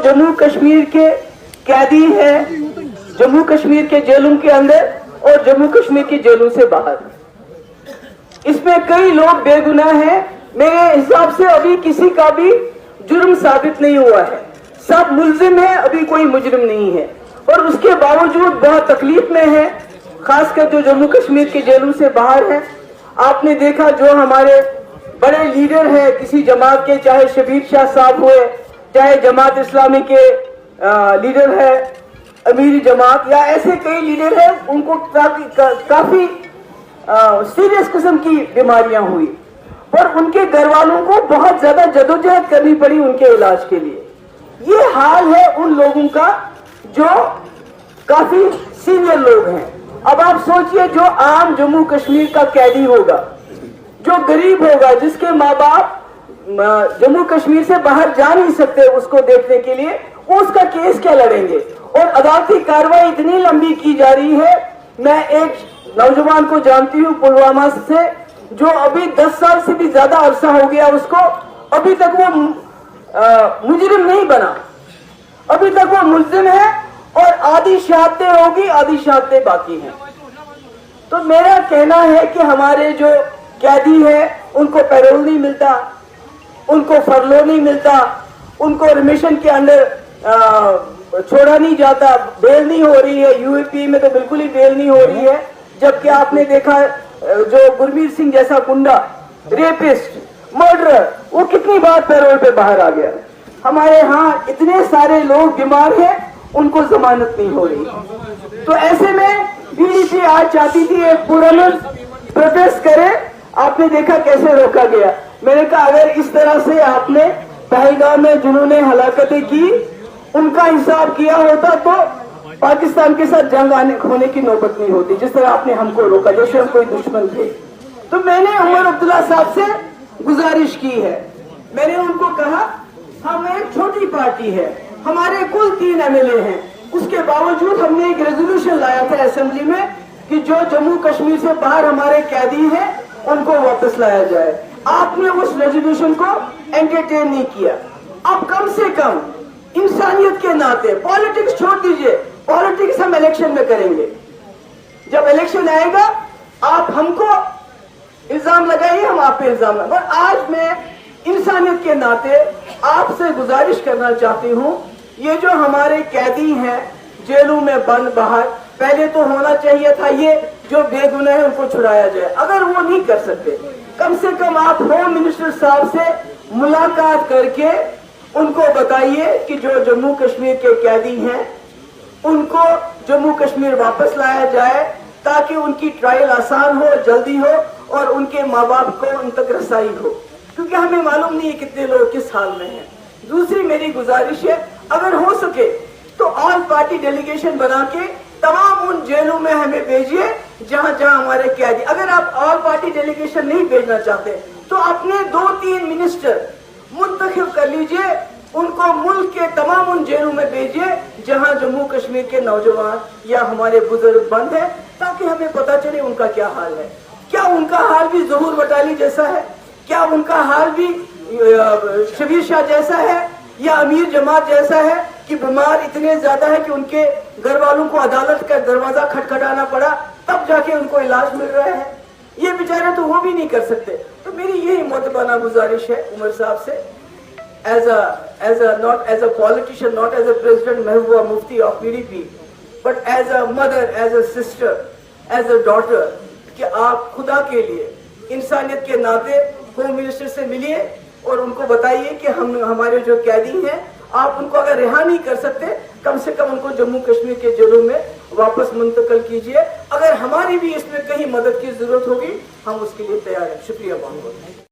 जम्मू कश्मीर के कैदी हैं, जम्मू कश्मीर के जेलों के अंदर और जम्मू कश्मीर की जेलों से बाहर। इसमें कई लोग बेगुनाह हैं। मेरे हिसाब से अभी किसी का भी जुर्म साबित नहीं हुआ है, सब मुल्जिम है, अभी कोई मुजरिम नहीं है। और उसके बावजूद बहुत तकलीफ में है, खासकर जो जम्मू कश्मीर के जेलों से बाहर है। आपने देखा जो हमारे बड़े लीडर हैं किसी जमात के, चाहे शबीर शाह साहब हुए, चाहे जमात इस्लामी के लीडर है अमीर जमात, या ऐसे कई लीडर हैं, उनको काफी सीरियस किस्म की बीमारियां हुई और उनके घर वालों को बहुत ज्यादा जदोजहद करनी पड़ी उनके इलाज के लिए। ये हाल है उन लोगों का जो काफी सीनियर लोग हैं। अब आप सोचिए जो आम जम्मू कश्मीर का कैदी होगा, जो गरीब होगा, जिसके माँ बाप जम्मू कश्मीर से बाहर जा नहीं सकते उसको देखने के लिए, उसका केस क्या लड़ेंगे? और अदालती कार्रवाई इतनी लंबी की जा रही है। मैं एक नौजवान को जानती हूँ पुलवामा से, जो अभी 10 साल से भी ज्यादा अरसा हो गया उसको, अभी तक वो मुजरिम नहीं बना, अभी तक वो मुल्जिम है और आधी शहादतें होगी, आधी शहादतें बाकी हैं। तो मेरा कहना है कि हमारे जो कैदी है उनको पैरोल नहीं मिलता, उनको फरलो नहीं मिलता, उनको रिमिशन के अंदर छोड़ा नहीं जाता, बेल नहीं हो रही है। यूएपी में तो बिल्कुल ही बेल नहीं हो रही है। जबकि आपने देखा जो गुरमीत सिंह जैसा गुंडा, रेपिस्ट, मर्डरर, वो कितनी बार पैरोल पे बाहर आ गया। हमारे यहाँ इतने सारे लोग बीमार हैं, उनको जमानत नहीं हो रही। तो ऐसे में पीडीपी आज चाहती थी एक पुरअमन प्रोटेस्ट करे, आपने देखा कैसे रोका गया। मैंने कहा अगर इस तरह से आपने पहलगाम में जिन्होंने हलाकतें की उनका हिसाब किया होता तो पाकिस्तान के साथ जंग होने की नौबत नहीं होती, जिस तरह आपने हमको रोका जैसे हम कोई दुश्मन थे। तो मैंने उमर अब्दुल्ला साहब से गुजारिश की है, मैंने उनको कहा हम एक छोटी पार्टी है, हमारे कुल 3 एमएलए हैं, उसके बावजूद हमने एक रेजोल्यूशन लाया था असेंबली में कि जो जम्मू कश्मीर से बाहर हमारे कैदी हैं उनको वापस लाया जाए। आपने उस रेजोल्यूशन को एंटरटेन नहीं किया। अब कम से कम इंसानियत के नाते, पॉलिटिक्स छोड़ दीजिए, पॉलिटिक्स हम इलेक्शन में करेंगे, जब इलेक्शन आएगा आप हमको इल्जाम लगाइए, हम आप पे इल्जाम लगाएं। और आज मैं इंसानियत के नाते आपसे गुजारिश करना चाहती हूँ, ये जो हमारे कैदी हैं जेलों में बंद बाहर, पहले तो होना चाहिए था ये जो बेगुनाह है उनको छुड़ाया जाए। अगर वो नहीं कर सकते, कम से कम आप होम मिनिस्टर साहब से मुलाकात करके उनको बताइए कि जो जम्मू कश्मीर के कैदी हैं उनको जम्मू कश्मीर वापस लाया जाए, ताकि उनकी ट्रायल आसान हो, जल्दी हो और उनके माँ बाप को उन तक रसाई हो, क्योंकि हमें मालूम नहीं है कितने लोग किस हाल में हैं। दूसरी मेरी गुजारिश है, अगर हो सके तो ऑल पार्टी डेलीगेशन बना के तमाम उन जेलों में हमें भेजिए जहां जहां हमारे कैदी। अगर आप ऑल पार्टी डेलीगेशन नहीं भेजना चाहते तो अपने 2-3 मिनिस्टर मुंतखब कर लीजिए, उनको मुल्क के तमाम उन जेलों में भेजिए जहां जम्मू कश्मीर के नौजवान या हमारे बुजुर्ग बंद हैं, ताकि हमें पता चले उनका क्या हाल है। क्या उनका हाल भी ज़हूर वटाली जैसा है? क्या उनका हाल भी शबीर शाह जैसा है या अमीर जमात जैसा है? कि बीमार इतने ज्यादा है कि उनके घर वालों को अदालत का दरवाजा खटखटाना पड़ा, तब जाके उनको इलाज मिल रहा है। ये बेचारे तो वो भी नहीं कर सकते। तो मेरी यही मुतबाना गुजारिश है उमर साहब से, not as a politician, not as a president Mehbooba Mufti of PDP, but as a mother, as a sister, as a daughter, कि आप खुदा के लिए इंसानियत के नाते होम मिनिस्टर से मिलिए और उनको बताइए कि हमारे जो कैदी हैं, आप उनको अगर रिहा नहीं कर सकते, कम से कम उनको जम्मू कश्मीर के जेलों में वापस मुंतकिल कीजिए। अगर हमारी भी इसमें कहीं मदद की जरूरत होगी, हम उसके लिए तैयार हैं। शुक्रिया बहुत बहुत।